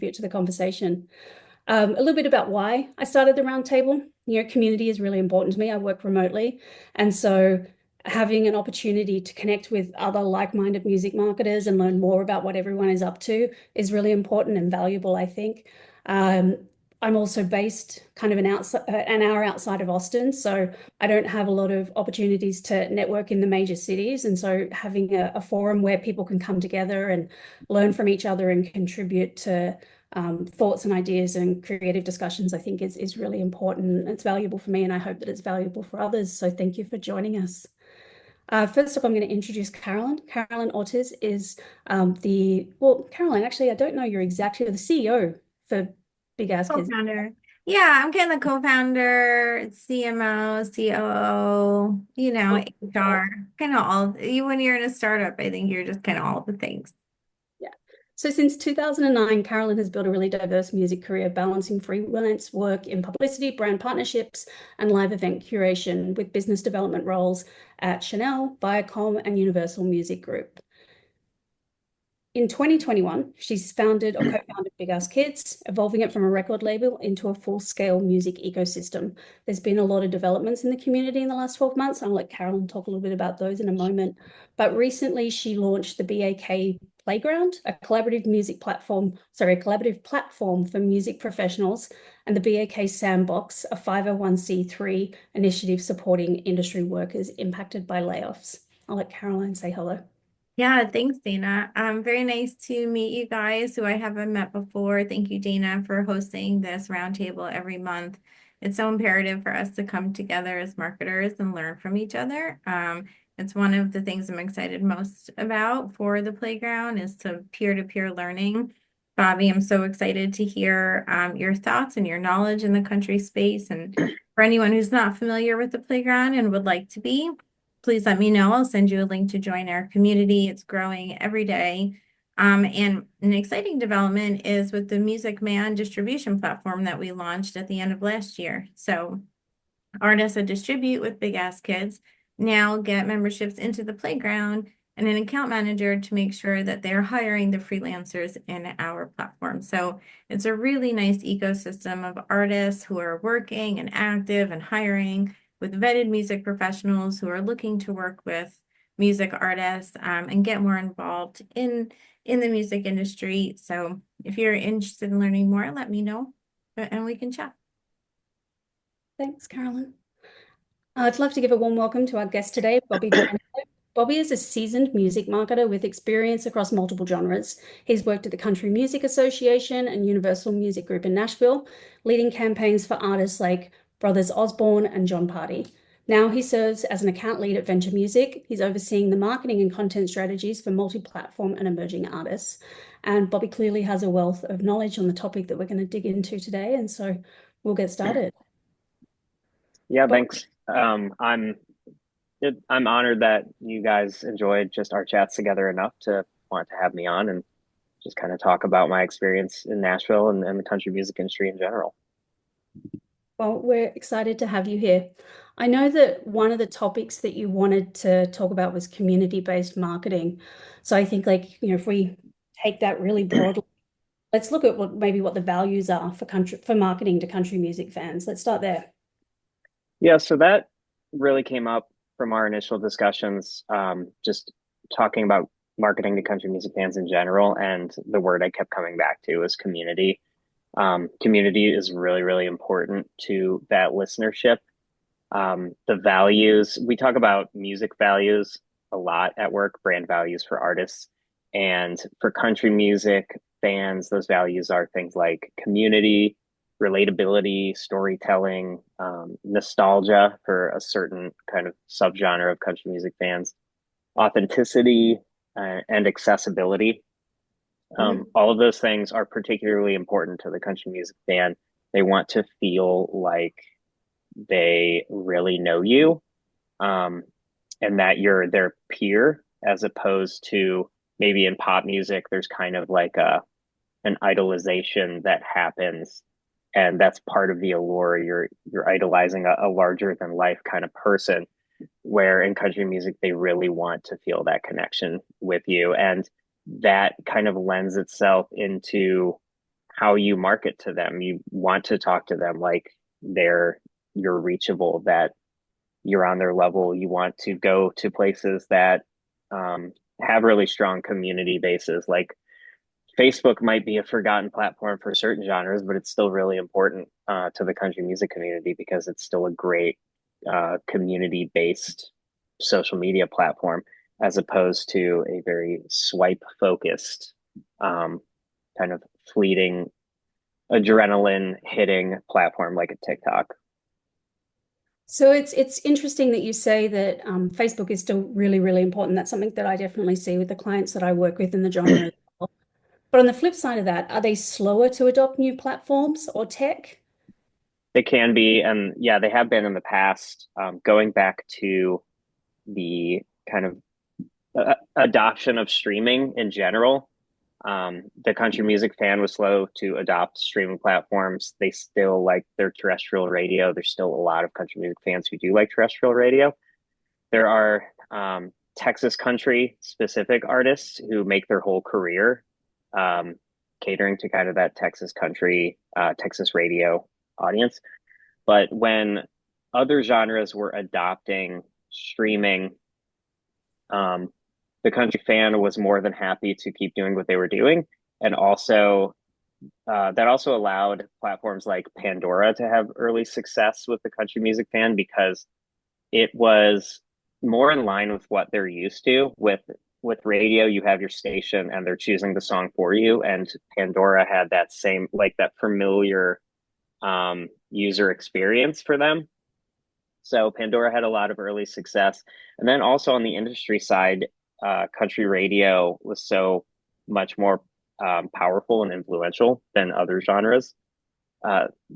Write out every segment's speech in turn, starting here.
contribute to the conversation. A little bit about why I started the roundtable. Community is really important to me. I work remotely, and so having an opportunity to connect with other like-minded music marketers and learn more about what everyone is up to is really important and valuable, I think. I'm also based kind of an hour outside of Austin, so I don't have a lot of opportunities to network in the major cities. And so having a forum where people can come together and learn from each other and contribute to thoughts and ideas and creative discussions, I think is really important. It's valuable for me, and I hope that it's valuable for others. So thank you for joining us. First up, I'm going to introduce Carolyn. Carolyn Ortiz is Carolyn, actually, I don't know your exact, you're the CEO for Big Ass Kids. Co-founder. Yeah, I'm kind of the co-founder, CMO, COO, HR, kind of all. When you're in a startup, I think you're just kind of all the things. Yeah. So since 2009, Carolyn has built a really diverse music career, balancing freelance work in publicity, brand partnerships, and live event curation with business development roles at Chanel, Viacom, and Universal Music Group. In 2021, she's founded or co-founded Big Ass Kids, evolving it from a record label into a full-scale music ecosystem. There's been a lot of developments in the community in the last 12 months. I'll let Carolyn talk a little bit about those in a moment. But recently, she launched the B.A.K Play.Ground, a collaborative platform for music professionals, and the B.A.K Sandbox, a 501c3 initiative supporting industry workers impacted by layoffs. I'll let Caroline say hello. Yeah, thanks, Dayna. Very nice to meet you guys who I haven't met before. Thank you, Dayna, for hosting this roundtable every month. It's so imperative for us to come together as marketers and learn from each other. It's one of the things I'm excited most about for the playground is to peer-to-peer learning. Bobby, I'm so excited to hear your thoughts and your knowledge in the country space. And for anyone who's not familiar with the playground and would like to be, please let me know. I'll send you a link to join our community. It's growing every day. And an exciting development is with the Music Man distribution platform that we launched at the end of last year. So artists that distribute with Big Ass Kids now get memberships into the playground and an account manager to make sure that they're hiring the freelancers in our platform. So it's a really nice ecosystem of artists who are working and active and hiring with vetted music professionals who are looking to work with music artists and get more involved in the music industry. So if you're interested in learning more, let me know and we can chat. Thanks, Carolyn. I'd love to give a warm welcome to our guest today, Bobby Dirienzo. Bobby is a seasoned music marketer with experience across multiple genres. He's worked at the Country Music Association and Universal Music Group in Nashville, leading campaigns for artists like Brothers Osborne and Jon Pardi. Now he serves as an account lead at Venture Music. He's overseeing the marketing and content strategies for multi-platform and emerging artists. And Bobby clearly has a wealth of knowledge on the topic that we're going to dig into today. And so we'll get started. Yeah, thanks. I'm honored that you guys enjoyed just our chats together enough to want to have me on and just kind of talk about my experience in Nashville and the country music industry in general. Well, we're excited to have you here. I know that one of the topics that you wanted to talk about was community-based marketing. So I think if we take that really broadly, let's look at what the values are for marketing to country music fans. Let's start there. Yeah, so that really came up from our initial discussions, just talking about marketing to country music fans in general. And the word I kept coming back to was community. Community is really, really important to that listenership. The values, we talk about music values a lot at work, brand values for artists. And for country music fans, those values are things like community, relatability, storytelling, nostalgia for a certain kind of subgenre of country music fans, authenticity, and accessibility. All of those things are particularly important to the country music fan. They want to feel like they really know you, and that you're their peer, as opposed to maybe in pop music, there's kind of like an idolization that happens, and that's part of the allure. You're idolizing a larger than life kind of person, where in country music they really want to feel that connection with you, and that kind of lends itself into how you market to them. You want to talk to them like you're reachable, that you're on their level. You want to go to places that have really strong community bases. Like Facebook might be a forgotten platform for certain genres, but it's still really important to the country music community because it's still a great community based social media platform as opposed to a very swipe focused kind of fleeting adrenaline hitting platform like a TikTok. So it's interesting that you say that Facebook is still really, really important. That's something that I definitely see with the clients that I work with in the genre as well. But on the flip side of that, are they slower to adopt new platforms or tech? They can be, and yeah, they have been in the past. Going back to the kind of adoption of streaming in general, the country music fan was slow to adopt streaming platforms. They still like their terrestrial radio. There's still a lot of country music fans who do like terrestrial radio. There are Texas country specific artists who make their whole career um, catering to kind of that Texas country, Texas radio audience. But when other genres were adopting streaming, um, the country fan was more than happy to keep doing what they were doing. And also, that also allowed platforms like Pandora to have early success with the country music fan because it was more in line with what they're used to. With radio, you have your station and they're choosing the song for you. And Pandora had that same, like that familiar user experience for them. So Pandora had a lot of early success. And then also on the industry side, country radio was so much more powerful and influential than other genres,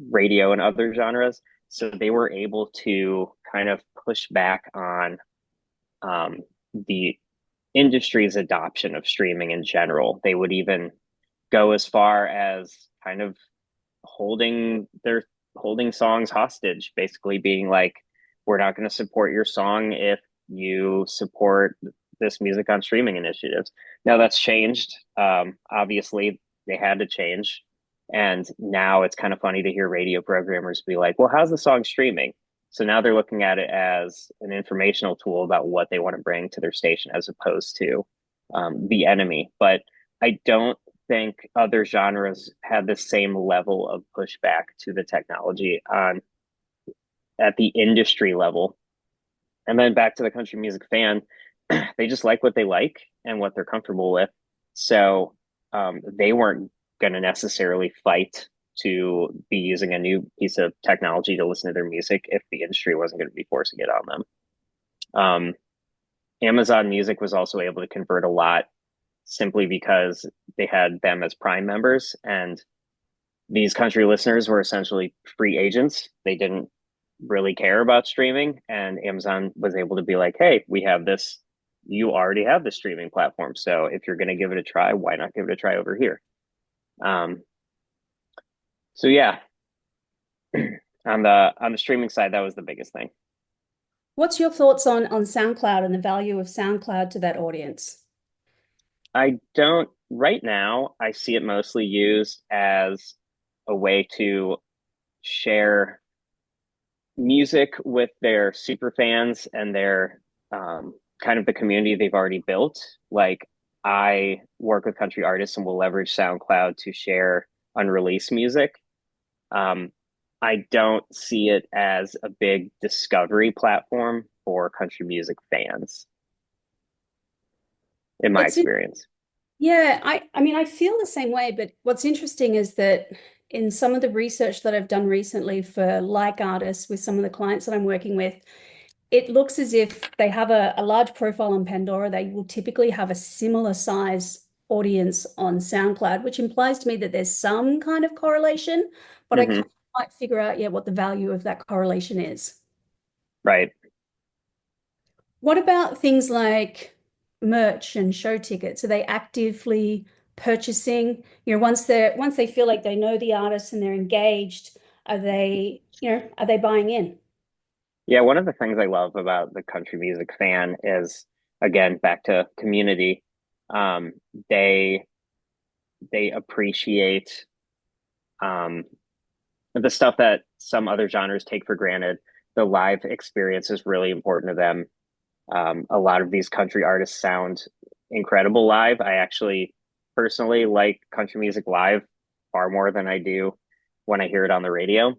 radio and other genres. So they were able to kind of push back on the industry's adoption of streaming in general. They would even go as far as kind of holding songs hostage, basically being like, we're not going to support your song if you support this music on streaming initiatives. Now that's changed. Obviously, they had to change. And now it's kind of funny to hear radio programmers be like, well, how's the song streaming? So now they're looking at it as an informational tool about what they want to bring to their station as opposed to the enemy. But I don't think other genres had the same level of pushback to the technology on at the industry level. And then back to the country music fan, they just like what they like and what they're comfortable with. So they weren't going to necessarily fight to be using a new piece of technology to listen to their music if the industry wasn't going to be forcing it on them. Amazon Music was also able to convert a lot simply because they had them as Prime members, and these country listeners were essentially free agents. They didn't really care about streaming, and Amazon was able to be like, hey, we have this, you already have the streaming platform, so if you're going to give it a try, why not give it a try over here? So yeah, on the streaming side, that was the biggest thing. What's your thoughts on SoundCloud and the value of SoundCloud to that audience? I don't right now. I see it mostly used as a way to share music with their super fans and their kind of the community they've already built. Like I work with country artists and will leverage SoundCloud to share unreleased music. Um, I don't see it as a big discovery platform for country music fans, in my It's experience. Yeah, I mean, I feel the same way, but what's interesting is that in some of the research that I've done recently for like artists with some of the clients that I'm working with, it looks as if they have a large profile on Pandora. They will typically have a similar size audience on SoundCloud, which implies to me that there's some kind of correlation, but I Hmm. can't quite figure out yet what the value of that correlation is. Right. What about things like merch and show tickets? Are they actively purchasing? Once they feel like they know the artist and they're engaged, are they buying in? Yeah, one of the things I love about the country music fan is, again, back to community. Um, they they appreciate The stuff that some other genres take for granted, the live experience is really important to them. A lot of these country artists sound incredible live. I actually personally like country music live far more than I do when I hear it on the radio.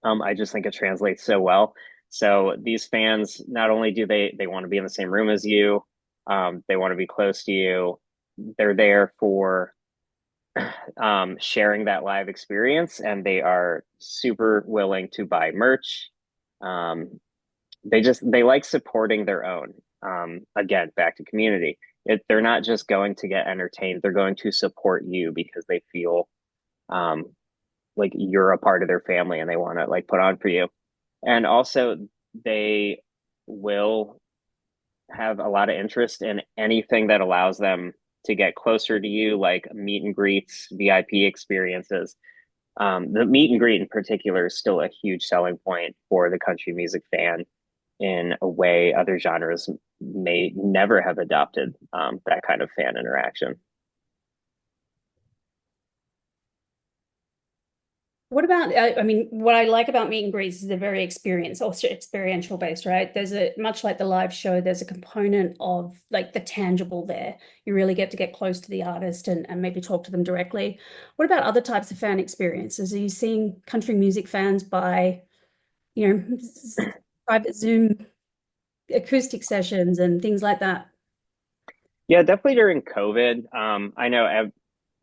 I just think it translates so well. So these fans, not only do they want to be in the same room as you, they want to be close to you. They're there for sharing that live experience, and they are super willing to buy merch. Um, they like supporting their own. Again, back to community. They're not just going to get entertained; they're going to support you because they feel um, like you're a part of their family, and they want to like put on for you. And also, they will have a lot of interest in anything that allows them to get closer to you, like meet and greets, VIP experiences. The meet and greet in particular is still a huge selling point for the country music fan in a way other genres may never have adopted that kind of fan interaction. What about, I mean, what I like about meet and greets is they're very also experiential based, right? There's a, much like the live show, there's a component of like the tangible there. You really get to get close to the artist and maybe talk to them directly. What about other types of fan experiences? Are you seeing country music fans buy, you know, private Zoom acoustic sessions and things like that? Yeah, definitely during COVID. I know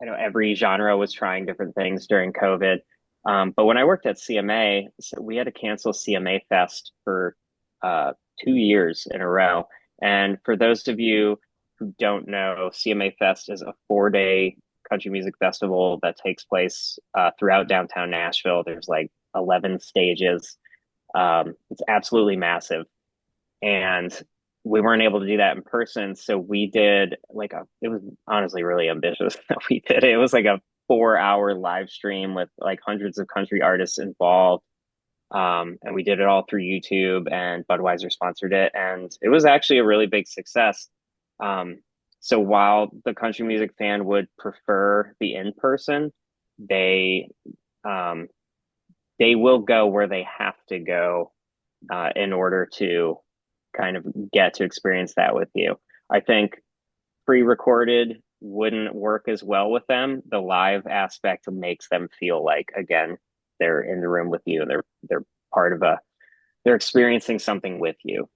every genre was trying different things during COVID. But when I worked at CMA, so we had to cancel CMA Fest for 2 years in a row. And for those of you who don't know, CMA Fest is a 4 day country music festival that takes place throughout downtown Nashville. There's like 11 stages. It's absolutely massive. And we weren't able to do that in person. So we did it was honestly really ambitious that we did it. It was like a 4 hour live stream with like hundreds of country artists involved. And we did it all through YouTube, and Budweiser sponsored it. And it was actually a really big success. Um, so while the country music fan would prefer the in person, they, um, they will go where they have to go in order to kind of get to experience that with you. I think pre-recorded wouldn't work as well with them. The live aspect makes them feel like again they're in the room with you. They're part of a they're experiencing something with you.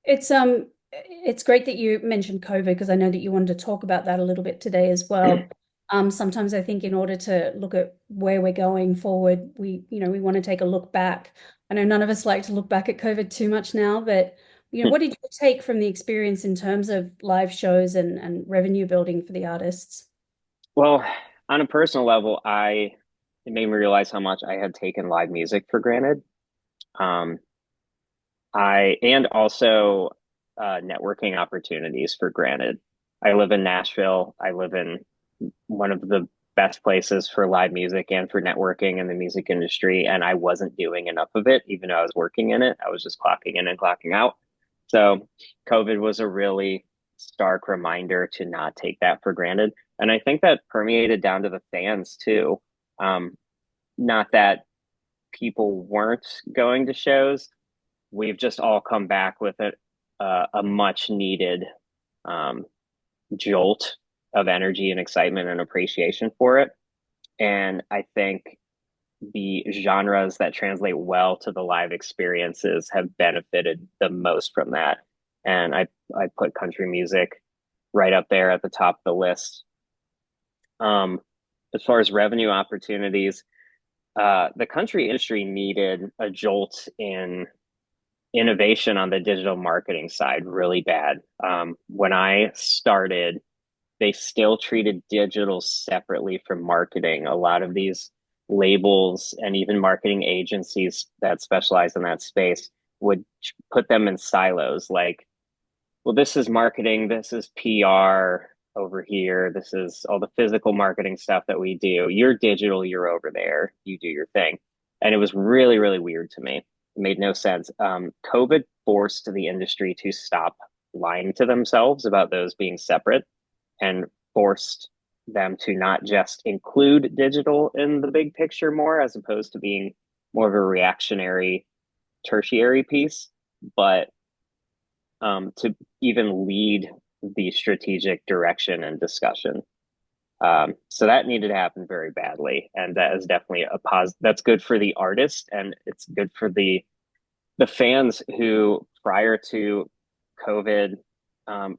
It's great that you mentioned COVID because I know that you wanted to talk about that a little bit today as well. Sometimes I think in order to look at where we're going forward, we want to take a look back. I know none of us like to look back at COVID too much now, but what did you take from the experience in terms of live shows and revenue building for the artists? Well, on a personal level, I it made me realize how much I had taken live music for granted. Um, I and also networking opportunities for granted. I live in Nashville. I live in one of the best places for live music and for networking in the music industry, and I wasn't doing enough of it, even though I was working in it. I was just clocking in and clocking out. So COVID was a really stark reminder to not take that for granted. And I think that permeated down to the fans too. Um, Not that people weren't going to shows, we've just all come back with a much needed um, jolt of energy and excitement and appreciation for it. And I think the genres that translate well to the live experiences have benefited the most from that. And I put country music right up there at the top of the list. Um, as far as revenue opportunities, the country industry needed a jolt in innovation on the digital marketing side really bad. When I started, they still treated digital separately from marketing. A lot of these labels and even marketing agencies that specialize in that space would put them in silos like, well, this is marketing, this is PR over here, this is all the physical marketing stuff that we do. You're digital, you're over there, you do your thing. And it was really, really weird to me. It made no sense. COVID forced the industry to stop lying to themselves about those being separate and forced them to not just include digital in the big picture more, as opposed to being more of a reactionary tertiary piece, but to even lead the strategic direction and discussion. So that needed to happen very badly, and that is definitely a pause. That's good for the artist, and it's good for the fans who, prior to COVID, um,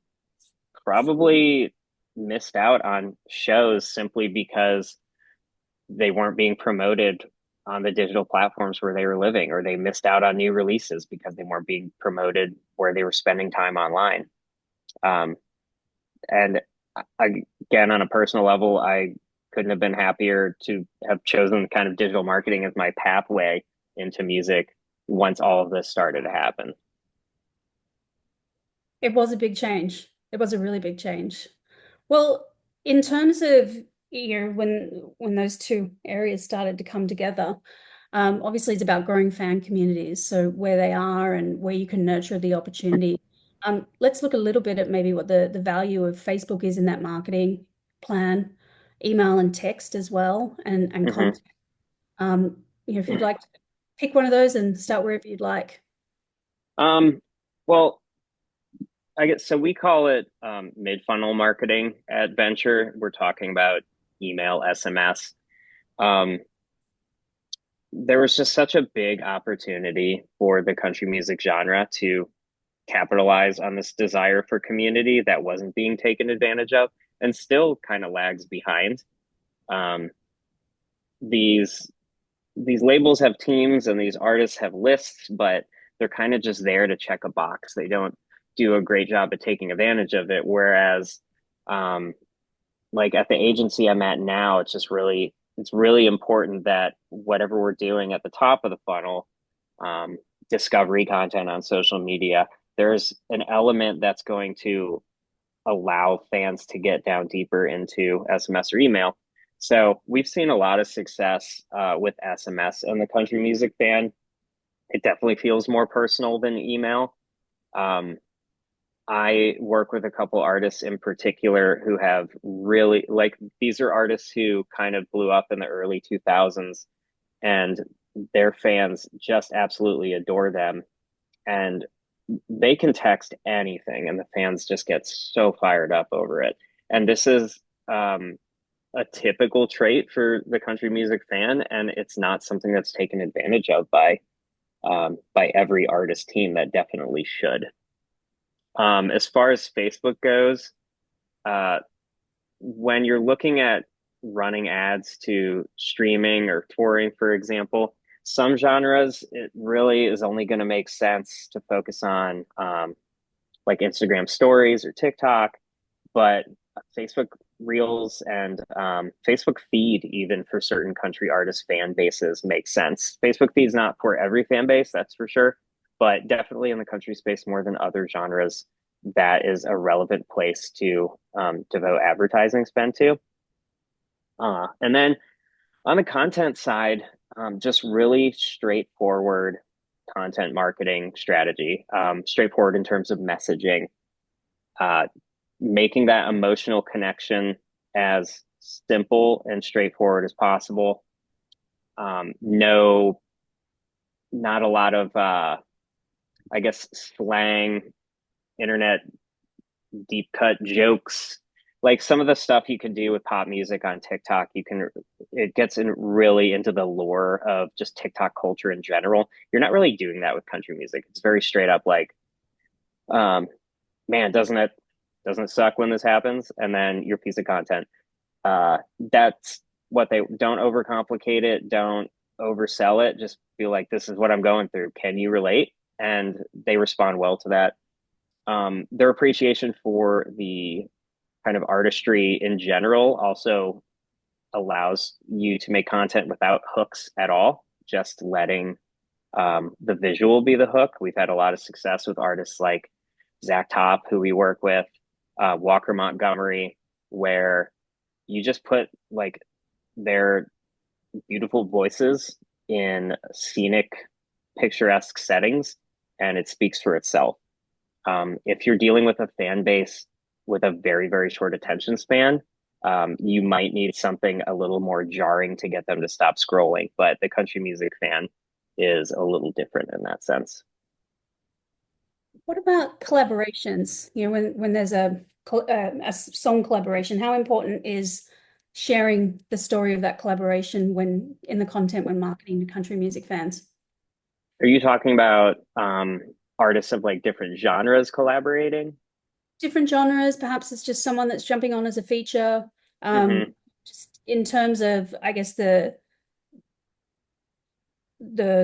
probably missed out on shows simply because they weren't being promoted on the digital platforms where they were living, or they missed out on new releases because they weren't being promoted where they were spending time online. Um, and again, on a personal level, I couldn't have been happier to have chosen kind of digital marketing as my pathway into music once all of this started to happen. It was a big change. It was a really big change. Well, in terms of, when those two areas started to come together, obviously it's about growing fan communities, so where they are and where you can nurture the opportunity. Let's look a little bit at maybe what the value of Facebook is in that marketing plan, email and text as well, and Mm-hmm. content. If you'd like to pick one of those and start wherever you'd like. Well, I guess so. We call it mid-funnel marketing at Venture. We're talking about email, SMS. Um, there was just such a big opportunity for the country music genre to capitalize on this desire for community that wasn't being taken advantage of, and still kind of lags behind. Um, these these labels have teams and these artists have lists, but they're kind of just there to check a box. They don't do a great job at taking advantage of it. Whereas, um, like at the agency I'm at now, it's really important that whatever we're doing at the top of the funnel, um, discovery content on social media, there's an element that's going to allow fans to get down deeper into SMS or email. So we've seen a lot of success with SMS and the country music fan. It definitely feels more personal than email. Um, I work with a couple artists in particular who have really, like, these are artists who kind of blew up in the early 2000s, and their fans just absolutely adore them. And they can text anything, and the fans just get so fired up over it. And this is a typical trait for the country music fan, and it's not something that's taken advantage of by every artist team that definitely should. As far as Facebook goes, uh, when you're looking at running ads to streaming or touring, for example, some genres, it really is only going to make sense to focus on like Instagram stories or TikTok, but Facebook Reels and Facebook feed, even for certain country artist fan bases, makes sense. Facebook feed is not for every fan base, that's for sure, but definitely in the country space more than other genres, that is a relevant place to devote advertising spend to. And then on the content side, just really straightforward content marketing strategy, straightforward in terms of messaging, uh, making that emotional connection as simple and straightforward as possible. No, not a lot of, I guess, slang, internet deep cut jokes. Like some of the stuff you can do with pop music on TikTok, it gets in really into the lore of just TikTok culture in general. You're not really doing that with country music. It's very straight up like, um, man, doesn't it suck when this happens? And then your piece of content. That's what they don't overcomplicate it, don't oversell it. Just feel like this is what I'm going through. Can you relate? And they respond well to that. Their appreciation for the kind of artistry in general also allows you to make content without hooks at all, just letting the visual be the hook. We've had a lot of success with artists like Zach Top, who we work with, Walker Montgomery, where you just put like their beautiful voices in scenic, picturesque settings, and it speaks for itself. If you're dealing with a fan base with a very, very short attention span, you might need something a little more jarring to get them to stop scrolling. But the country music fan is a little different in that sense. What about collaborations? You know, when there's a song collaboration, how important is sharing the story of that collaboration when in the content when marketing to country music fans? Are you talking about artists of like different genres collaborating? Different genres, perhaps it's just someone that's jumping on as a feature. Hmm. Just in terms of, I guess, the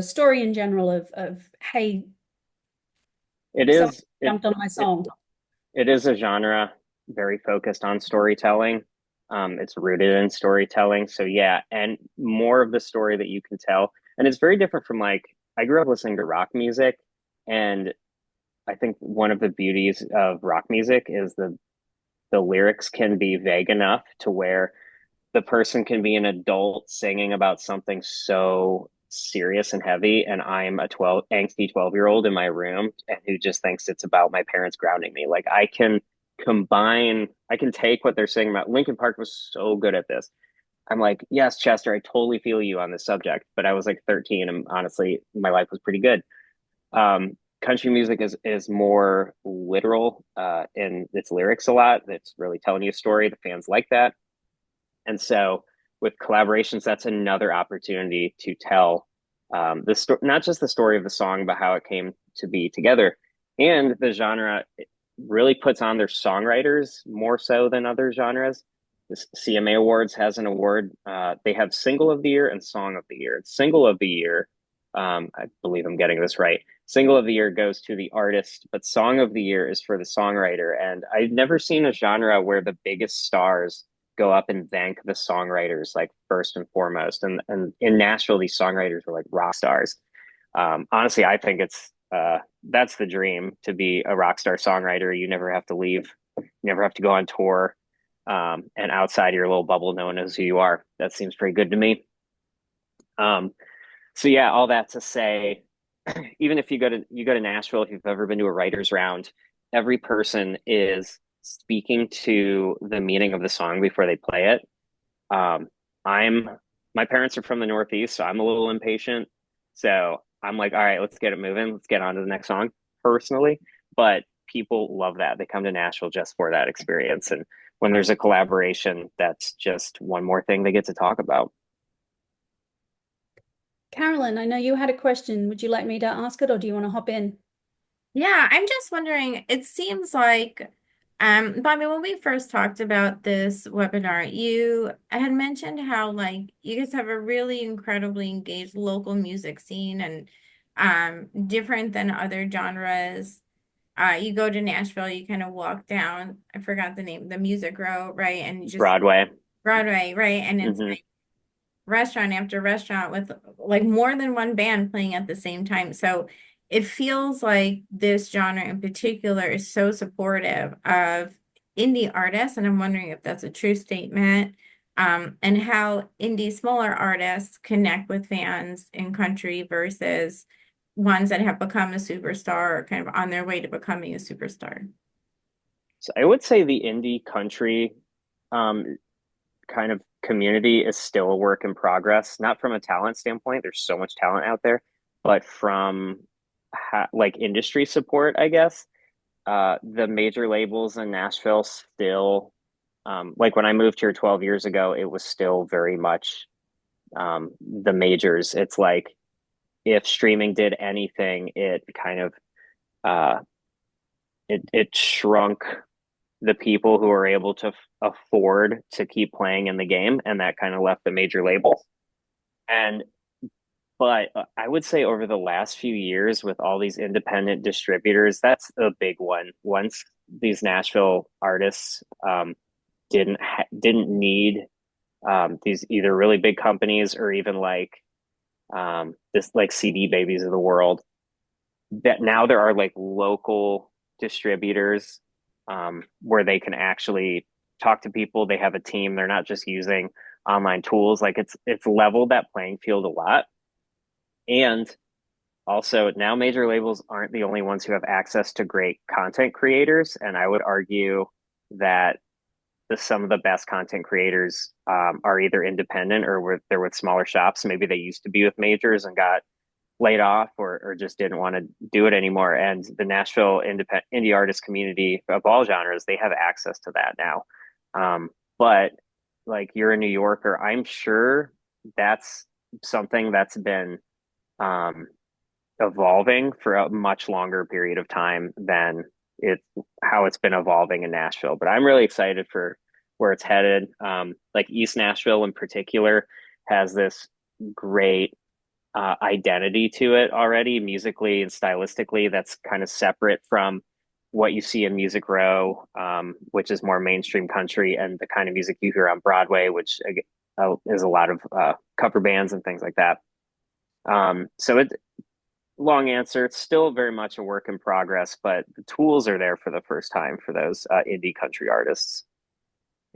story in general of hey, It someone is jumped on my it, song. it is a genre very focused on storytelling. It's rooted in storytelling. So yeah, and more of the story that you can tell. And it's very different from like I grew up listening to rock music, and I think one of the beauties of rock music is the lyrics can be vague enough to where the person can be an adult singing about something so serious and heavy, and I'm a 12 angsty 12-year old in my room and who just thinks it's about my parents grounding me. Like I can take what they're saying about Linkin Park was so good at this. I'm like, yes, Chester, I totally feel you on this subject, but I was like 13 and honestly my life was pretty good. Country music is more literal in its lyrics a lot. It's really telling you a story. The fans like that. And so with collaborations, that's another opportunity to tell the story, not just the story of the song, but how it came to be together. And the genre really puts on their songwriters more so than other genres. The CMA Awards has an award. They have Single of the Year and Song of the Year. Single of the Year, I believe I'm getting this right. Single of the Year goes to the artist, but Song of the Year is for the songwriter. And I've never seen a genre where the biggest stars go up and thank the songwriters like first and foremost. And in Nashville, these songwriters were like rock stars. Honestly, I think it's that's the dream to be a rock star songwriter. You never have to leave, you never have to go on tour, and outside your little bubble, no one knows who you are. That seems pretty good to me. Um, so yeah, all that to say, even if you go to Nashville, if you've ever been to a writers round, every person is speaking to the meaning of the song before they play it. Um, I'm my parents are from the Northeast, so I'm a little impatient. So I'm like, all right, let's get it moving. Let's get on to the next song personally. But people love that. They come to Nashville just for that experience. And when there's a collaboration, that's just one more thing they get to talk about. Carolyn, I know you had a question. Would you like me to ask it or do you want to hop in? Yeah, I'm just wondering, it seems like, Bobby, when we first talked about this webinar, you had mentioned how like you guys have a really incredibly engaged local music scene and different than other genres. You go to Nashville, you kind of walk down, I forgot the name, the Music Row, right? And you just Broadway. Broadway, right? And it's Hmm. like restaurant after restaurant with like more than one band playing at the same time. So it feels like this genre in particular is so supportive of indie artists. And I'm wondering if that's a true statement, and how indie smaller artists connect with fans in country versus ones that have become a superstar or kind of on their way to becoming a superstar. So I would say the indie country um, kind of community is still a work in progress, not from a talent standpoint. There's so much talent out there, but from like industry support, I guess. The major labels in Nashville still, like when I moved here 12 years ago, it was still very much the majors. It's like if streaming did anything, it kind of uh, it shrunk the people who are able to afford to keep playing in the game, and that kind of left the major labels. And but I would say over the last few years, with all these independent distributors, that's a big one. Once these Nashville artists didn't need these either really big companies or even like this like CD babies of the world, that now there are like local distributors where they can actually talk to people. They have a team. They're not just using online tools. Like it's leveled that playing field a lot. And also now major labels aren't the only ones who have access to great content creators. And I would argue that some of the best content creators are either independent or they're with smaller shops. Maybe they used to be with majors and got laid off or just didn't want to do it anymore. And the Nashville indie artist community of all genres, they have access to that now. But like you're a New Yorker, I'm sure that's something that's been um, evolving for a much longer period of time than it how it's been evolving in Nashville. But I'm really excited for where it's headed. Like East Nashville in particular has this great identity to it already, musically and stylistically, that's kind of separate from what you see in Music Row, which is more mainstream country, and the kind of music you hear on Broadway, which is a lot of cover bands and things like that. So it long answer, it's still very much a work in progress, but the tools are there for the first time for those indie country artists.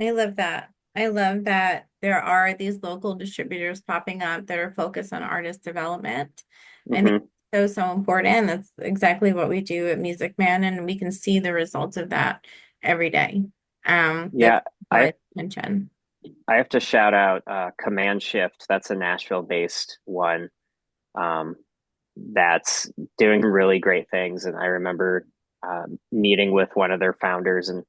I love that. I love that there are these local distributors popping up that are focused on artist development. I think Hmm. it's so important. That's exactly what we do at Music Man, and we can see the results of that every day. That's Yeah, I my attention. I have to shout out Command Shift. That's a Nashville-based one. Um, that's doing really great things. And I remember meeting with one of their founders, and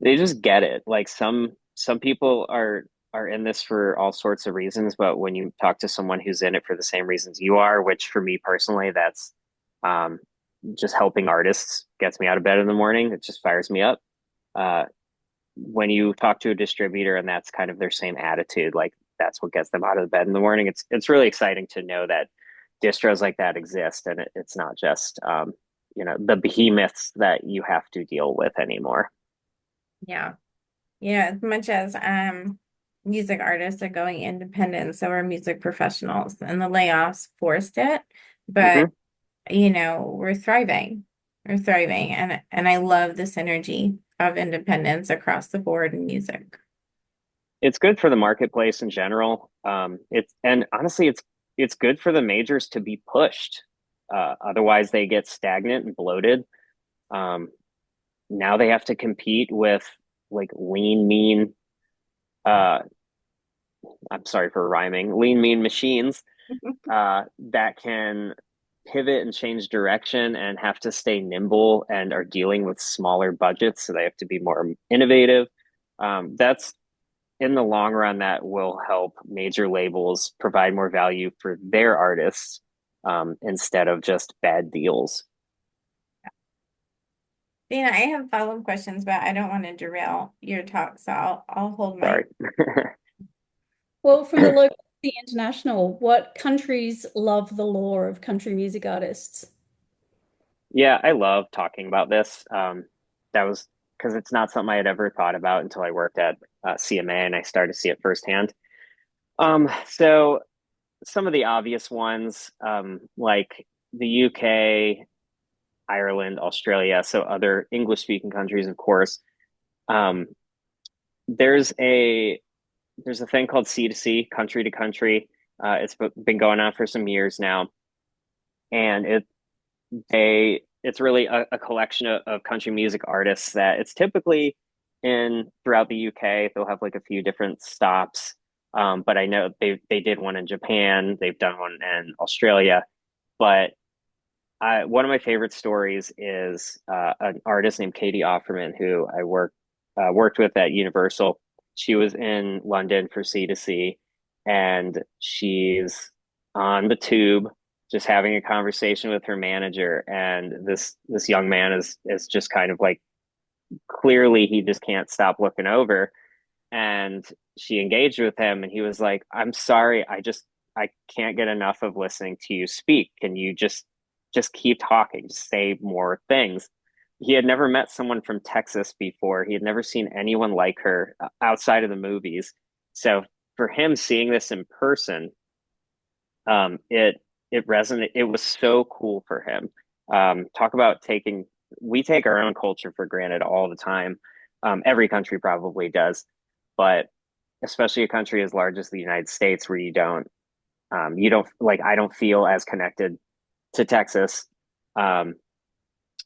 they just get it. Like some people are in this for all sorts of reasons, but when you talk to someone who's in it for the same reasons you are, which for me personally, that's um, just helping artists gets me out of bed in the morning. It just fires me up. Uh, when you talk to a distributor and that's kind of their same attitude, like that's what gets them out of the bed in the morning. It's really exciting to know that distros like that exist, and it's not just the behemoths that you have to deal with anymore. Yeah. Yeah, as much as music artists are going independent, so are music professionals, and the layoffs forced it. But Hmm. we're thriving. We're thriving, and I love the synergy of independence across the board in music. It's good for the marketplace in general. And honestly, it's good for the majors to be pushed. Otherwise, they get stagnant and bloated. Um, Now they have to compete with like lean, mean. Uh, I'm sorry for rhyming. Lean, mean machines that can pivot and change direction and have to stay nimble and are dealing with smaller budgets, so they have to be more innovative. That's in the long run that will help major labels provide more value for their artists instead of just bad deals. Dana, I have follow-up questions, but I don't want to derail your talk, so I'll hold my. Sorry. Well, from the local to the international, what countries love the lore of country music artists? Yeah, I love talking about this. That was because it's not something I had ever thought about until I worked at CMA and I started to see it firsthand. So some of the obvious ones, like the UK, Ireland, Australia, so other English speaking countries, of course. Um, there's a there's a thing called C2C, country to country. It's been going on for some years now, and it's really a collection of country music artists that it's typically in throughout the UK. They'll have like a few different stops, but I know they did one in Japan. They've done one in Australia, but one of my favorite stories is an artist named Katie Offerman, who I worked with at Universal. She was in London for C2C, and she's on the tube, just having a conversation with her manager. And this young man is just kind of like clearly he just can't stop looking over. And she engaged with him, and he was like, "I'm sorry, I can't get enough of listening to you speak. Can you just keep talking, just say more things?" He had never met someone from Texas before. He had never seen anyone like her outside of the movies. So for him seeing this in person, it resonated. It was so cool for him. Talk about we take our own culture for granted all the time. Every country probably does, but especially a country as large as the United States, where you don't like, I don't feel as connected to Texas. Um,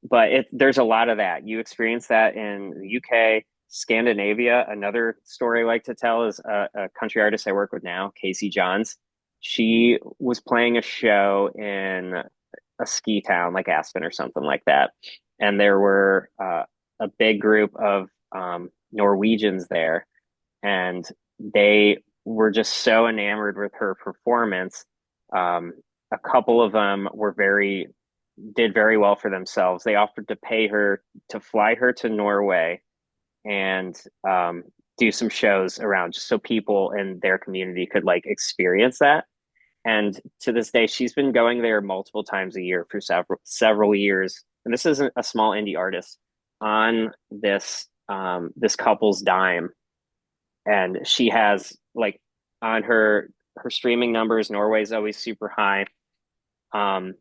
but there's a lot of that. You experience that in the UK, Scandinavia, another story I like to tell is a country artist I work with now, Casey Johns. She was playing a show in a ski town like Aspen or something like that. And there were a big group of Norwegians there, and they were just so enamored with her performance. A couple of them did very well for themselves. They offered to pay her to fly her to Norway and do some shows around just so people in their community could like experience that. And to this day, she's been going there multiple times a year for several years. And this isn't a small indie artist on this couple's dime. And she has like on her streaming numbers, Norway's always super high. Um,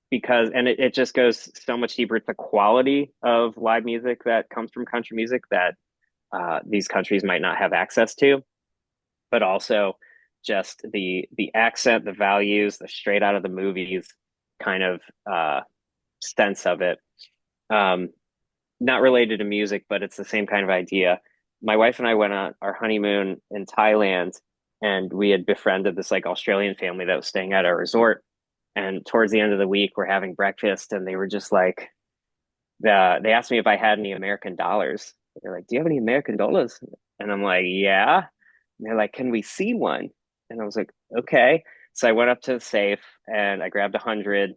because and it just goes so much deeper. It's the quality of live music that comes from country music that these countries might not have access to, but also just the accent, the values, the straight out of the movies kind of sense of it. Um, Not related to music, but it's the same kind of idea. My wife and I went on our honeymoon in Thailand, and we had befriended this like Australian family that was staying at our resort. And towards the end of the week, we're having breakfast, and they were just like, they asked me if I had any American dollars. They're like, "Do you have any American dollars?" And I'm like, "Yeah." And they're like, "Can we see one?" And I was like, "Okay." So I went up to the safe and I grabbed 100,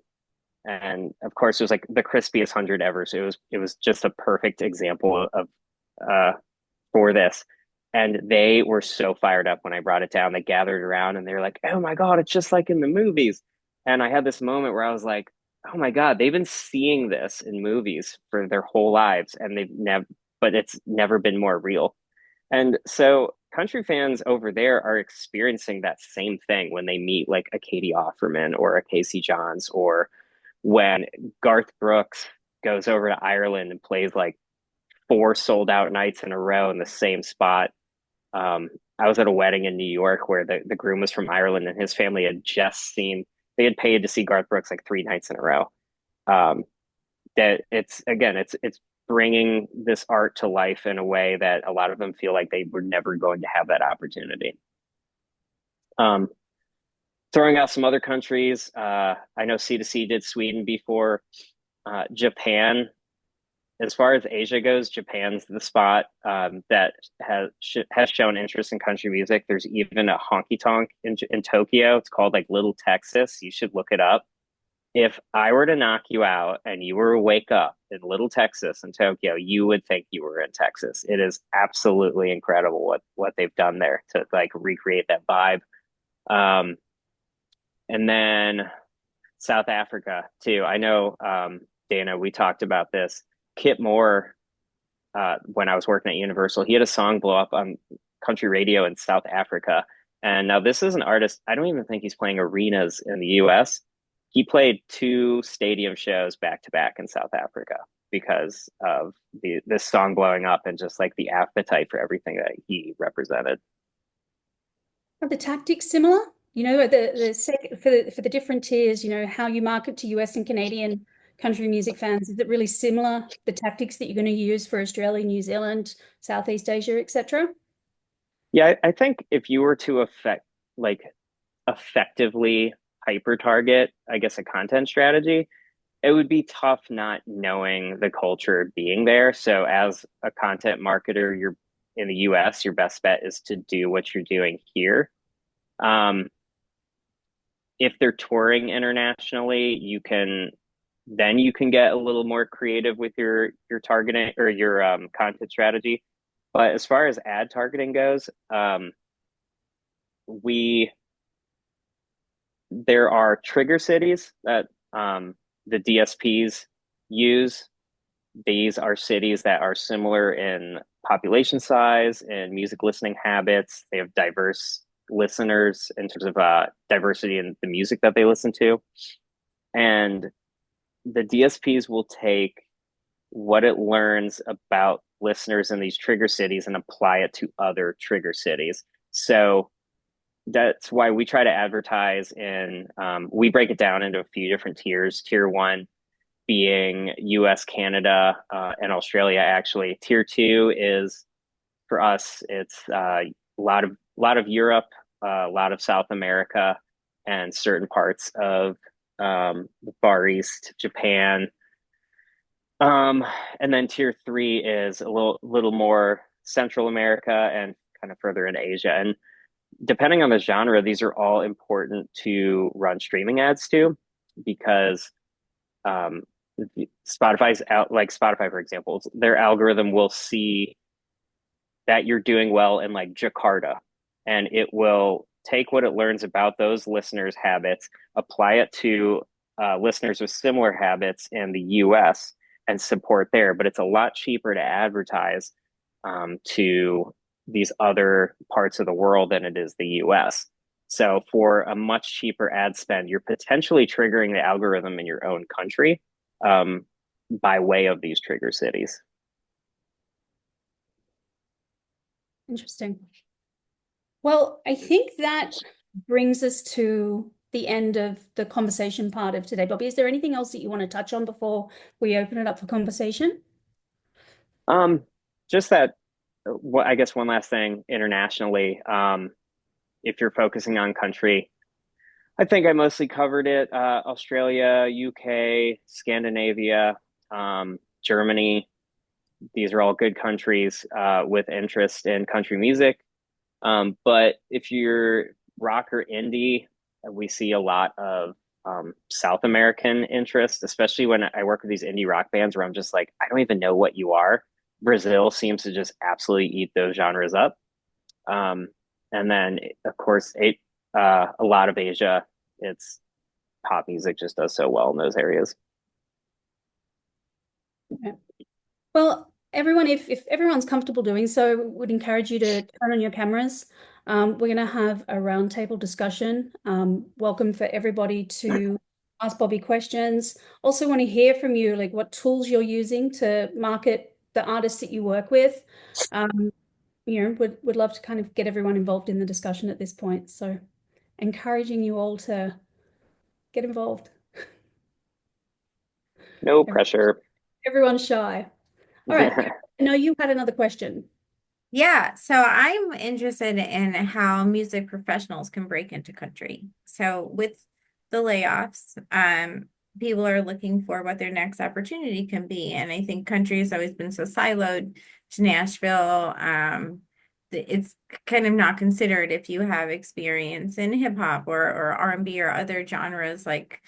and of course it was like the crispiest 100 ever. So it was just a perfect example of uh for this. And they were so fired up when I brought it down. They gathered around and they were like, "Oh my God, it's just like in the movies." And I had this moment where I was like, "Oh my God, they've been seeing this in movies for their whole lives and but it's never been more real." And so country fans over there are experiencing that same thing when they meet like a Katie Offerman or a Casey Johns, or when Garth Brooks goes over to Ireland and plays like four sold out nights in a row in the same spot. Um, I was at a wedding in New York where the groom was from Ireland and his family had just seen, they had paid to see Garth Brooks like three nights in a row. Um, that it's, again, it's bringing this art to life in a way that a lot of them feel like they were never going to have that opportunity. Um, Throwing out some other countries, I know C2C did Sweden before. Japan, as far as Asia goes, Japan's the spot that has shown interest in country music. There's even a honky tonk in Tokyo. It's called like Little Texas. You should look it up. If I were to knock you out and you were to wake up in Little Texas in Tokyo, you would think you were in Texas. It is absolutely incredible what they've done there to like recreate that vibe. Um, and then South Africa too. I know, Dayna, we talked about this. Kip Moore, when I was working at Universal, he had a song blow up on country radio in South Africa. And now this is an artist, I don't even think he's playing arenas in the US. He played two stadium shows back to back in South Africa because of this song blowing up and just like the appetite for everything that he represented. Are the tactics similar? For the different tiers, how you market to US and Canadian country music fans, is it really similar, the tactics that you're going to use for Australia, New Zealand, Southeast Asia, etc.? Yeah, I think if you were to like effectively hyper target, I guess, a content strategy, it would be tough not knowing the culture being there. So as a content marketer, you're in the US, your best bet is to do what you're doing here. Um, if they're touring internationally, you can get a little more creative with your targeting or your content strategy. But as far as ad targeting goes, we there are trigger cities that the DSPs use. These are cities that are similar in population size and music listening habits. They have diverse listeners in terms of diversity in the music that they listen to. And the DSPs will take what it learns about listeners in these trigger cities and apply it to other trigger cities. So that's why we try to advertise we break it down into a few different tiers. Tier one being US, Canada, and Australia. Actually, tier two is for us. It's a lot of Europe, a lot of South America, and certain parts of the Far East, Japan. Um, and then tier three is a little more Central America and kind of further into Asia. And depending on the genre, these are all important to run streaming ads to because um, Spotify's out, like Spotify, for example, their algorithm will see that you're doing well in like Jakarta, and it will take what it learns about those listeners' habits, apply it to listeners with similar habits in the US and support there. But it's a lot cheaper to advertise to these other parts of the world than it is the US. So for a much cheaper ad spend, you're potentially triggering the algorithm in your own country um, by way of these trigger cities. Interesting. Well, I think that brings us to the end of the conversation part of today. Bobby, is there anything else that you want to touch on before we open it up for conversation? Um, just that, I guess one last thing internationally, if you're focusing on country, I think I mostly covered it. Australia, UK, Scandinavia, Germany. These are all good countries with interest in country music. But if you're rock or indie, we see a lot of South American interest, especially when I work with these indie rock bands where I'm just like, I don't even know what you are. Brazil seems to just absolutely eat those genres up. Um, and then, of course, a lot of Asia, it's pop music just does so well in those areas. Okay. Well, everyone, if everyone's comfortable doing so, would encourage you to turn on your cameras. We're going to have a roundtable discussion. Welcome for everybody to ask Bobby questions. Also want to hear from you, like what tools you're using to market the artists that you work with. Um, would love to kind of get everyone involved in the discussion at this point. So encouraging you all to get involved. No pressure. Everyone's shy. All right. No, you had another question. Yeah, so I'm interested in how music professionals can break into country. So with the layoffs, people are looking for what their next opportunity can be. And I think country has always been so siloed to Nashville. It's kind of not considered if you have experience in hip hop or R&B or other genres like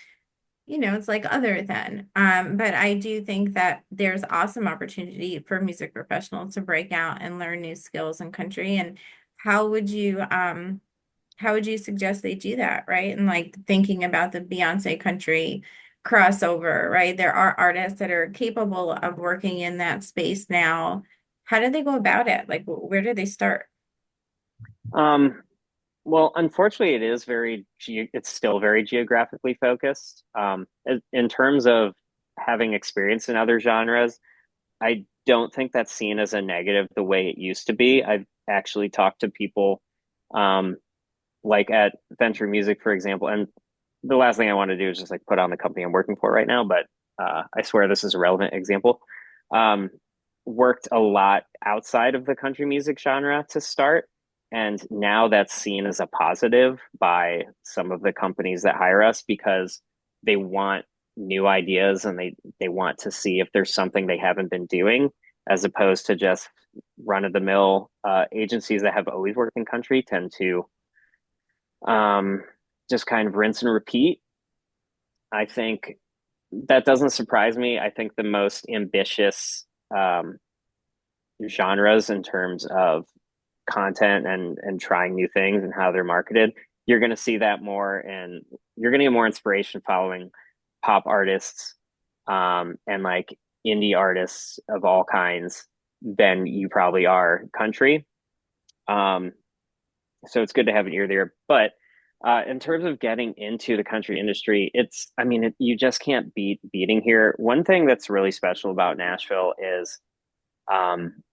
it's like other than. But I do think that there's awesome opportunity for music professionals to break out and learn new skills in country. And how would you how would you suggest they do that, right? And like thinking about the Beyonce country crossover, right? There are artists that are capable of working in that space now. How do they go about it? Like where do they start? Um, well, unfortunately, it's still very geographically focused. In terms of having experience in other genres, I don't think that's seen as a negative the way it used to be. I've actually talked to people, um, like at Venture Music, for example, and the last thing I want to do is just like put on the company I'm working for right now, but I swear this is a relevant example. Um, Worked a lot outside of the country music genre to start, and now that's seen as a positive by some of the companies that hire us because they want new ideas and they want to see if there's something they haven't been doing as opposed to just run of the mill agencies that have always worked in country tend to um, just kind of rinse and repeat. I think that doesn't surprise me. I think the most ambitious um, genres in terms of content and trying new things and how they're marketed, you're going to see that more, and you're going to get more inspiration following pop artists and like indie artists of all kinds than you probably are country. Um, so it's good to have an ear there. But in terms of getting into the country industry, I mean, you just can't beat beating here. One thing that's really special about Nashville is um,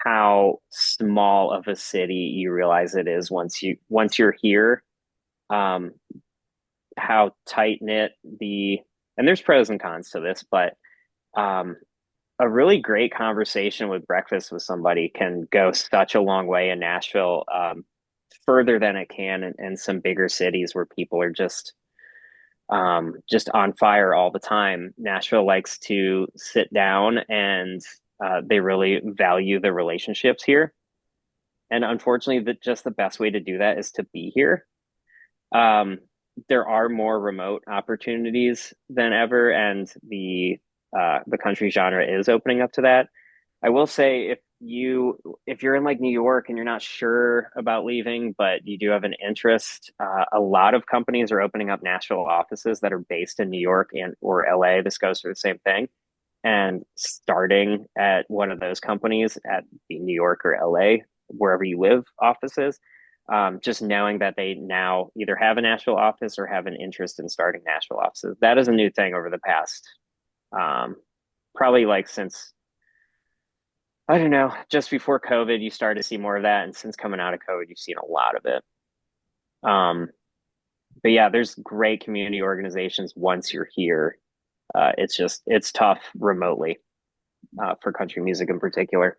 how small of a city you realize it is once you're here. Um, how tight knit the and there's pros and cons to this, but um, a really great conversation with breakfast with somebody can go such a long way in Nashville, further than it can in some bigger cities where people are just on fire all the time. Nashville likes to sit down and they really value the relationships here. And unfortunately, just the best way to do that is to be here. Um, there are more remote opportunities than ever, and the country genre is opening up to that. I will say if you're in like New York and you're not sure about leaving, but you do have an interest, a lot of companies are opening up Nashville offices that are based in New York and or LA. This goes for the same thing. And starting at one of those companies at the New York or LA, wherever you live, offices, just knowing that they now either have a Nashville office or have an interest in starting Nashville offices. That is a new thing over the past, um, probably like since I don't know, just before COVID, you started to see more of that, and since coming out of COVID, you've seen a lot of it. Um, but yeah, there's great community organizations once you're here. It's tough remotely for country music in particular.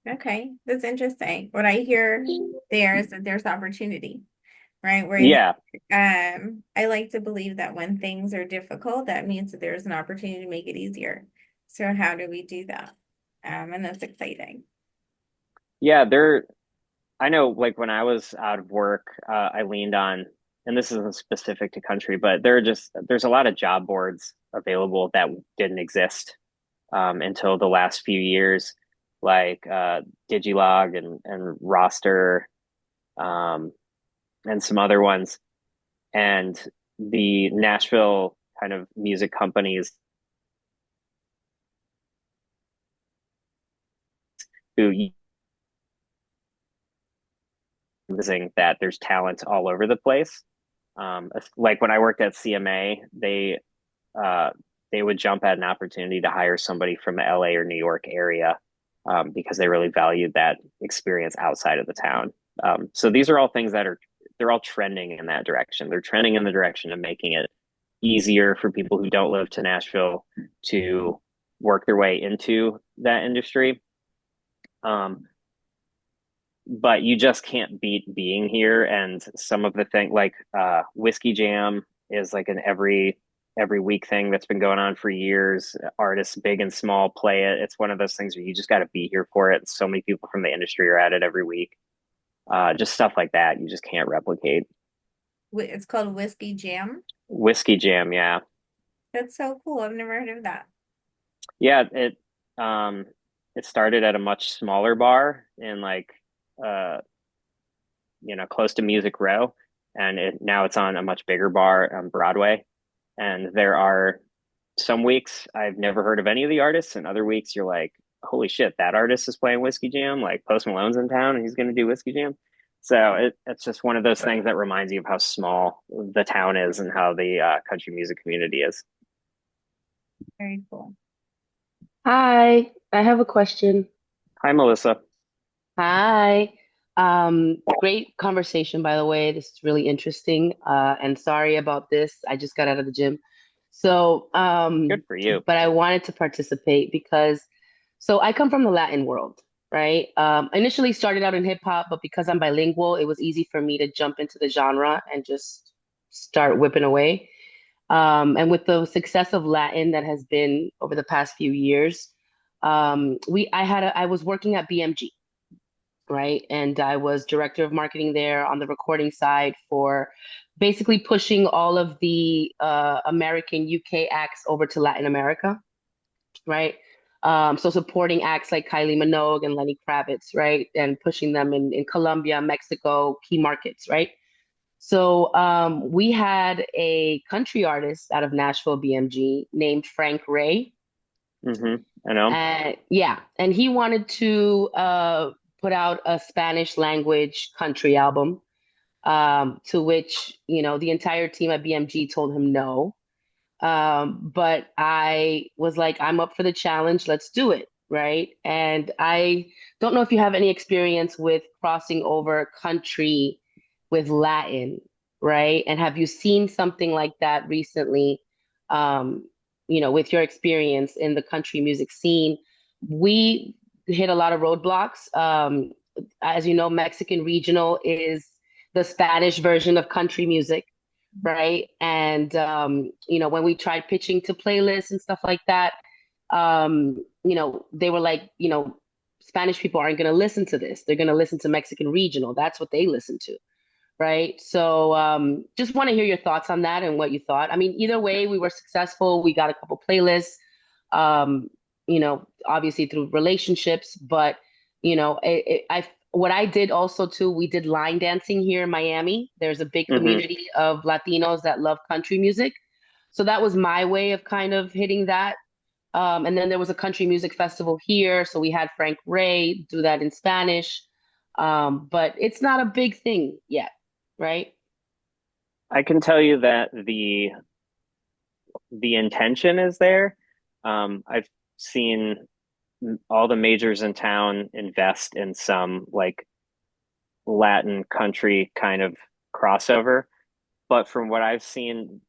Okay, that's interesting. What I hear there is that there's opportunity, right? Whereas Yeah, I like to believe that when things are difficult, that means that there's an opportunity to make it easier. So how do we do that? And that's exciting. yeah, there. I know, like when I was out of work, I leaned on, and this isn't specific to country, but there's a lot of job boards available that didn't exist until the last few years, like Digilog and Roster, um, and some other ones. And the Nashville kind of music companies who using that there's talent all over the place. Like when I worked at CMA, uh, they would jump at an opportunity to hire somebody from the LA or New York area because they really valued that experience outside of the town. So these are all things that they're all trending in that direction. They're trending in the direction of making it easier for people who don't live to Nashville to work their way into that industry. Um, but you just can't beat being here. And some of the thing like Whiskey Jam is like an every week thing that's been going on for years. Artists big and small play it. It's one of those things where you just got to be here for it. So many people from the industry are at it every week. Just stuff like that you just can't replicate. It's called Whiskey Jam. Whiskey Jam, yeah. That's so cool. I've never heard of that. Yeah, um it started at a much smaller bar in like uh close to Music Row, and now it's on a much bigger bar on Broadway. And there are some weeks I've never heard of any of the artists, and other weeks you're like, holy shit, that artist is playing Whiskey Jam. Like Post Malone's in town and he's going to do Whiskey Jam. So it's just one of those things that reminds you of how small the town is and how the country music community is. Very cool. Hi, I have a question. Hi, Melissa. Hi. Great conversation, by the way. This is really interesting. And sorry about this. I just got out of the gym. So, Good for you. but I wanted to participate because, so I come from the Latin world, right? I initially started out in hip hop, but because I'm bilingual, it was easy for me to jump into the genre and just start whipping away. And with the success of Latin that has been over the past few years, I was working at BMG, right? And I was director of marketing there on the recording side for basically pushing all of the American UK acts over to Latin America, right? So supporting acts like Kylie Minogue and Lenny Kravitz, right? And pushing them in Colombia, Mexico, key markets, right? So we had a country artist out of Nashville, BMG, named Frank Ray. I know. Yeah, and he wanted to put out a Spanish language country album, to which, the entire team at BMG told him no. But I was like, I'm up for the challenge. Let's do it. Right. And I don't know if you have any experience with crossing over country with Latin, right? And have you seen something like that recently? with your experience in the country music scene, we hit a lot of roadblocks. As you know, Mexican regional is the Spanish version of country music, right? And when we tried pitching to playlists and stuff like that, they were like, Spanish people aren't going to listen to this. They're going to listen to Mexican regional. That's what they listen to, right? So just want to hear your thoughts on that and what you thought. I mean, either way, we were successful. We got a couple playlists, obviously through relationships, but what I did also too, we did line dancing here in Miami. There's a big community of Latinos that love country music. So that was my way of kind of hitting that. And then there was a country music festival here. So we had Frank Ray do that in Spanish. But it's not a big thing yet, right? I can tell you that the intention is there. I've seen all the majors in town invest in some like Latin country kind of crossover, but from what I've seen,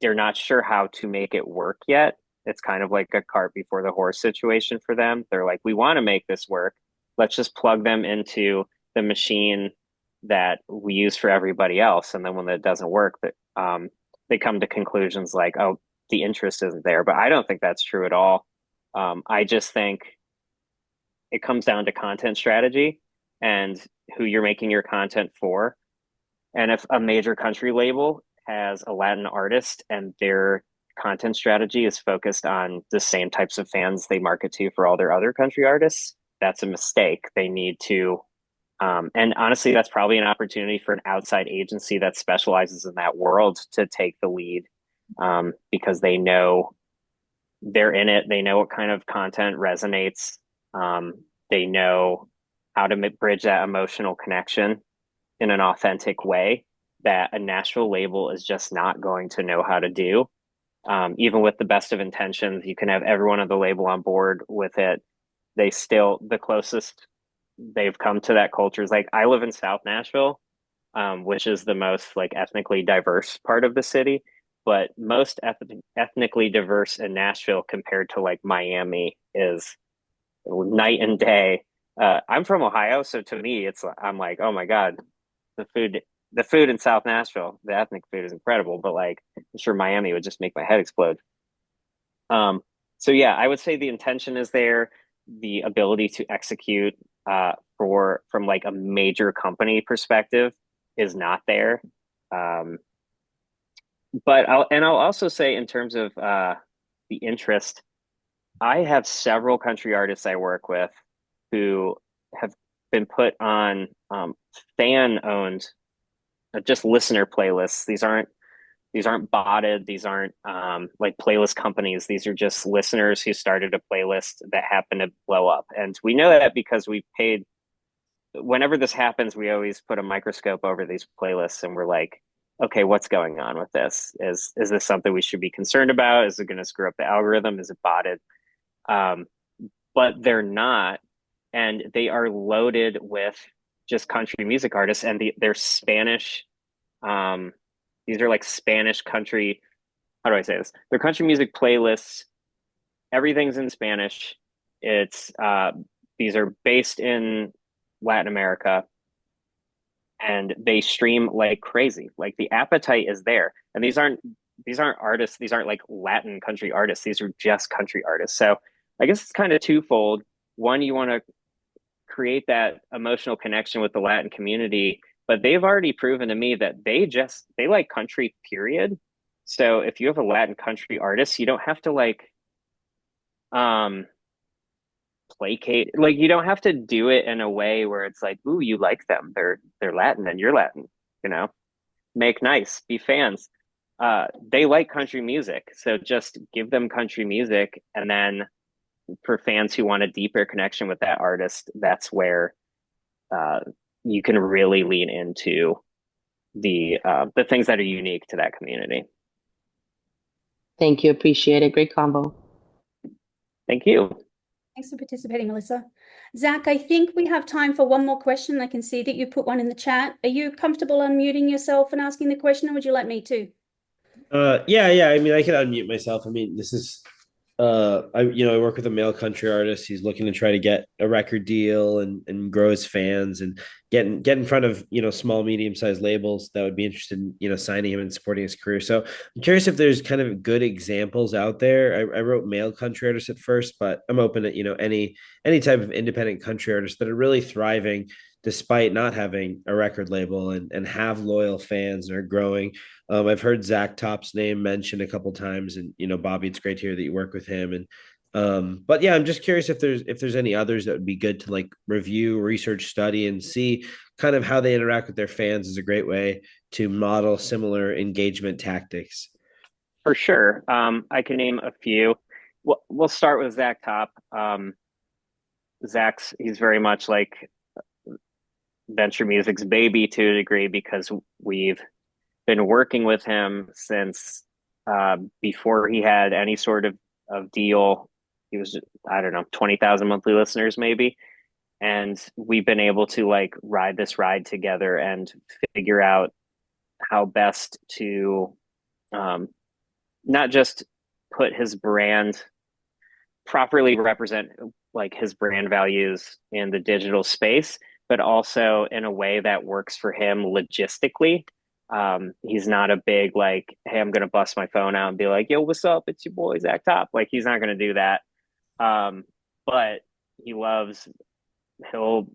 they're not sure how to make it work yet. It's kind of like a cart before the horse situation for them. They're like, we want to make this work. Let's just plug them into the machine that we use for everybody else. And then when that doesn't work, they come to conclusions like, oh, the interest isn't there. But I don't think that's true at all. I just think it comes down to content strategy and who you're making your content for. And if a major country label has a Latin artist and their content strategy is focused on the same types of fans they market to for all their other country artists, that's a mistake. They need to, and honestly, that's probably an opportunity for an outside agency that specializes in that world to take the lead, because they know they're in it. They know what kind of content resonates. They know how to bridge that emotional connection in an authentic way that a Nashville label is just not going to know how to do. Even with the best of intentions, you can have everyone on the label on board with it. The closest they've come to that culture is like, I live in South Nashville, which is the most like ethnically diverse part of the city, but most ethnically diverse in Nashville compared to like Miami is night and day. I'm from Ohio, so to me, I'm like, oh my God, the food in South Nashville, the ethnic food is incredible, but like I'm sure Miami would just make my head explode. So yeah, I would say the intention is there, the ability to execute from like a major company perspective is not there. But I'll also say in terms of the interest, I have several country artists I work with who have been put on fan-owned, just listener playlists. These aren't botted. These aren't like playlist companies. These are just listeners who started a playlist that happened to blow up. And we know that because we paid. Whenever this happens, we always put a microscope over these playlists, and we're like, okay, what's going on with this? Is this something we should be concerned about? Is it going to screw up the algorithm? Is it botted? But they're not, and they are loaded with just country music artists, and they're Spanish. These are like Spanish country. How do I say this? They're country music playlists. Everything's in Spanish. These are based in Latin America, and they stream like crazy. Like the appetite is there, and these aren't artists. These aren't like Latin country artists. These are just country artists. So I guess it's kind of twofold. One, you want to create that emotional connection with the Latin community, but they've already proven to me that they like country, period. So if you have a Latin country artist, you don't have to like placate, like you don't have to do it in a way where it's like, ooh, you like them. They're Latin and you're Latin, make nice, be fans. They like country music. So just give them country music, and then for fans who want a deeper connection with that artist, that's where you can really lean into the things that are unique to that community. Thank you. Appreciate it. Great combo. Thank you. Thanks for participating, Melissa. Zach, I think we have time for one more question. I can see that you put one in the chat. Are you comfortable unmuting yourself and asking the question, or would you like me to? Yeah. I mean, I can unmute myself. I mean, this is I work with a male country artist. He's looking to try to get a record deal and grow his fans and get in front of, small, medium-sized labels that would be interested in, signing him and supporting his career. So I'm curious if there's kind of good examples out there. I wrote male country artists at first, but I'm open to, any type of independent country artists that are really thriving despite not having a record label and have loyal fans and are growing. I've heard Zach Top's name mentioned a couple times, and Bobby, it's great to hear that you work with him. And but yeah, I'm just curious if there's any others that would be good to like review, research, study, and see kind of how they interact with their fans is a great way to model similar engagement tactics. For sure. I can name a few. We'll start with Zach Top. He's very much like venture music's baby to a degree because we've been working with him since before he had any sort of deal. He was, I don't know, 20,000 monthly listeners maybe. And we've been able to like ride this ride together and figure out how best to um, not just put his brand properly represent like his brand values in the digital space, but also in a way that works for him logistically. He's not a big like, hey, I'm gonna bust my phone out and be like, yo, what's up? It's your boy Zach Top. Like he's not gonna do that. But he loves he'll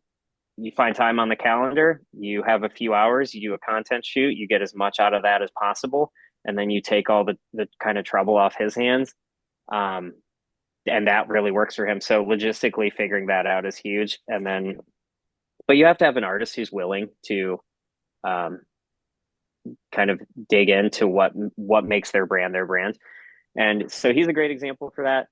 you find time on the calendar, you have a few hours, you do a content shoot, you get as much out of that as possible, and then you take all the kind of trouble off his hands. Um, and that really works for him. So logistically figuring that out is huge. And then, but you have to have an artist who's willing to um, kind of dig into what makes their brand their brand. And so he's a great example for that.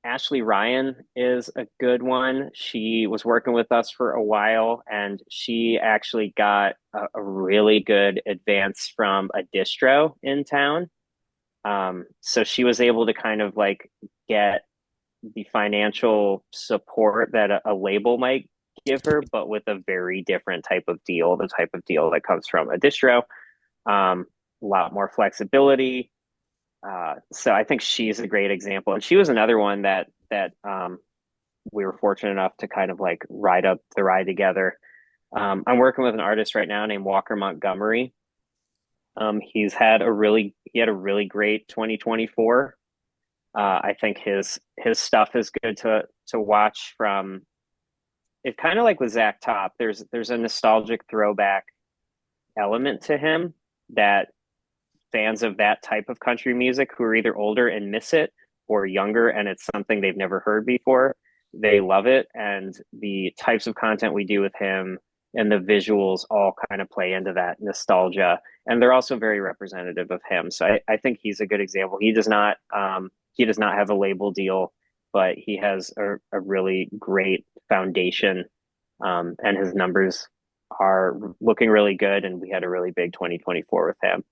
Ashley Ryan is a good one. She was working with us for a while, and she actually got a really good advance from a distro in town. So she was able to kind of like get the financial support that a label might give her, but with a very different type of deal, the type of deal that comes from a distro. A lot more flexibility. So I think she's a great example, and she was another one that we were fortunate enough to kind of like ride up the ride together. I'm working with an artist right now named Walker Montgomery. He had a really great 2024. I think his stuff is good to watch from. It kind of like with Zach Top. There's a nostalgic throwback element to him that fans of that type of country music who are either older and miss it or younger and it's something they've never heard before, they love it. And the types of content we do with him and the visuals all kind of play into that nostalgia. And they're also very representative of him. So I think he's a good example. He does not have a label deal, but he has a really great foundation. And his numbers are looking really good. And we had a really big 2024 with him.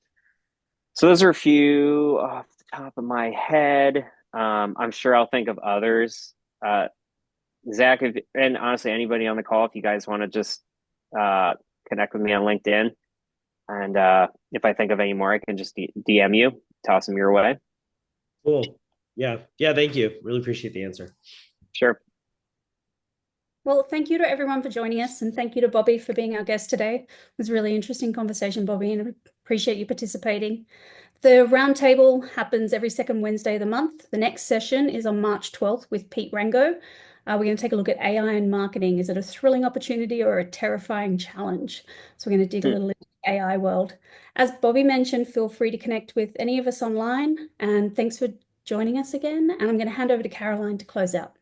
So those are a few off the top of my head. I'm sure I'll think of others. Zach, and honestly, anybody on the call, if you guys want to just uh, connect with me on LinkedIn, and if I think of any more, I can just DM you, toss them your way. Cool. Yeah. Thank you. Really appreciate the answer. Sure. Well, thank you to everyone for joining us, and thank you to Bobby for being our guest today. It was a really interesting conversation, Bobby, and I appreciate you participating. The roundtable happens every second Wednesday of the month. The next session is on March 12th with Pete Rango. We're going to take a look at AI and marketing. Is it a thrilling opportunity or a terrifying challenge? So we're going to dig a little into the AI world. As Bobby mentioned, feel free to connect with any of us online. And thanks for joining us again. And I'm going to hand over to Caroline to close out.